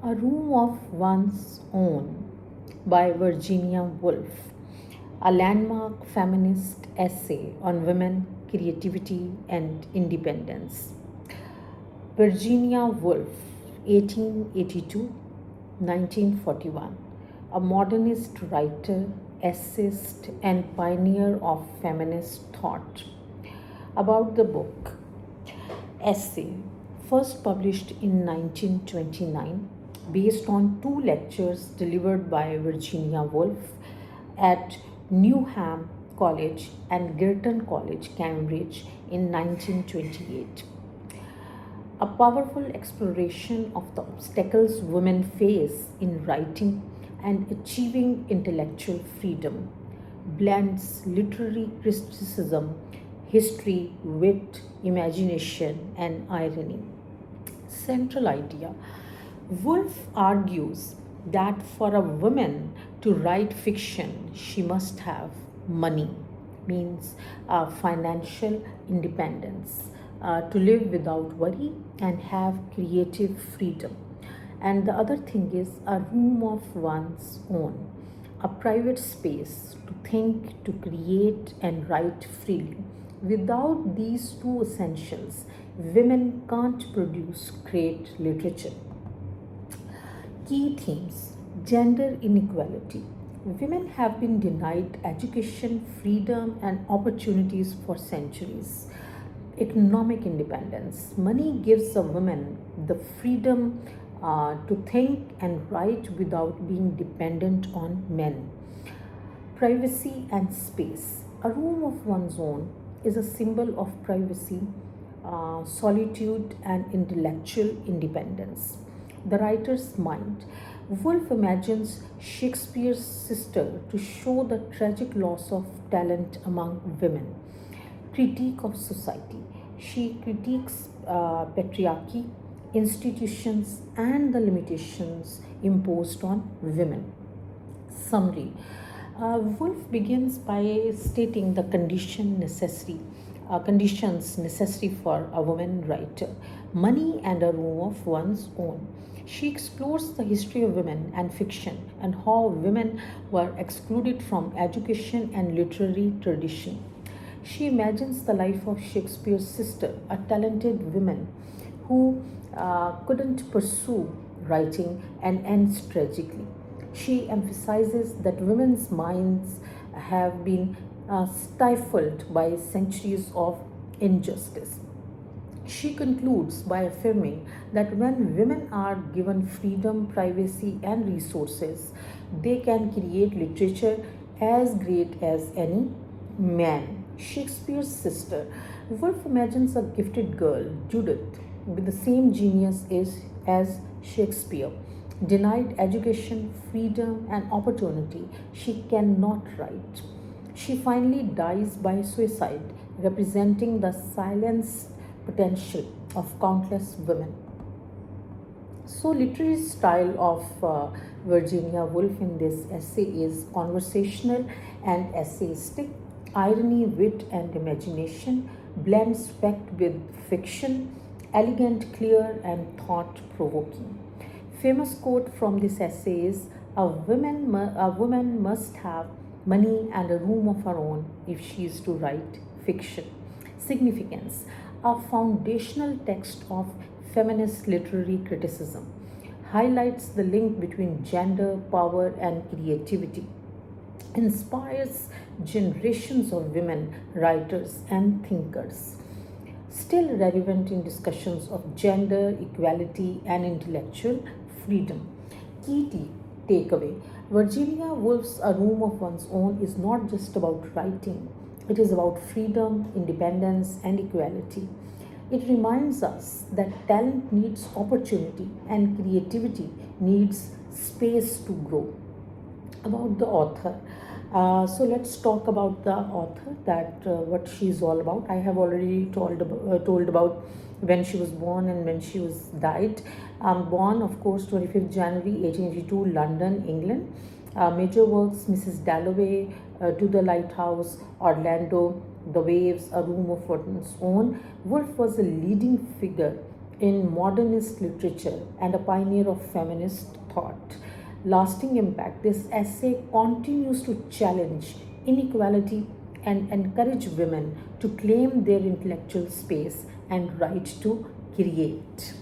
A Room of One's Own by Virginia Woolf, a landmark feminist essay on women, creativity, and independence. Virginia Woolf, 1882 1941, a modernist writer, essayist, and pioneer of feminist thought. About the book, essay, first published in 1929, based on two lectures delivered by Virginia Woolf at Newham College and Girton College, Cambridge in 1928. A powerful exploration of the obstacles women face in writing and achieving intellectual freedom, blends literary criticism, history, wit, imagination, and irony. Central idea: Woolf argues that for a woman to write fiction, she must have money, means financial independence, to live without worry and have creative freedom. And the other thing is a room of one's own, a private space to think, to create, and write freely. Without these two essentials, women can't produce great literature. Key themes: gender inequality. Women have been denied education, freedom, and opportunities for centuries. Economic independence. Money gives a woman the freedom to think and write without being dependent on men. Privacy and space. A room of one's own is a symbol of privacy, solitude, and intellectual independence. The writer's mind. Woolf imagines Shakespeare's sister to show the tragic loss of talent among women. Critique of society. She critiques patriarchy, institutions, and the limitations imposed on women. Summary. Woolf begins by stating the conditions necessary for a woman writer: money and a room of one's own. She explores the history of women and fiction and how women were excluded from education and literary tradition. She imagines the life of Shakespeare's sister, a talented woman who couldn't pursue writing and ends tragically. She emphasizes that women's minds have been stifled by centuries of injustice. She concludes by affirming that when women are given freedom, privacy, and resources, they can create literature as great as any man. Shakespeare's sister. Woolf imagines a gifted girl, Judith, with the same genius as Shakespeare. Denied education, freedom, and opportunity, she cannot write. She finally dies by suicide, representing the silenced potential of countless women. So, literary style of Virginia Woolf in this essay is conversational and essayistic. Irony, wit, and imagination blends fact with fiction, elegant, clear, and thought provoking. Famous quote from this essay is: a woman must have money and a room of her own if she is to write fiction. Significance: a foundational text of feminist literary criticism, highlights the link between gender, power, and creativity, inspires generations of women writers and thinkers, still relevant in discussions of gender equality and intellectual freedom. Key takeaway: Virginia Woolf's A Room of One's Own is not just about writing, it is about freedom, independence, and equality. It reminds us that talent needs opportunity and creativity needs space to grow. About the author. So let's talk about the author, that what she's all about. I have already told about when she was born and when she was died. Born, of course, 25th January 1882, London, England. Major works: Mrs. Dalloway, To the Lighthouse, Orlando, The Waves, A Room of One's Own. Woolf was a leading figure in modernist literature and a pioneer of feminist thought. Lasting impact, this essay continues to challenge inequality and encourage women to claim their intellectual space and right to create.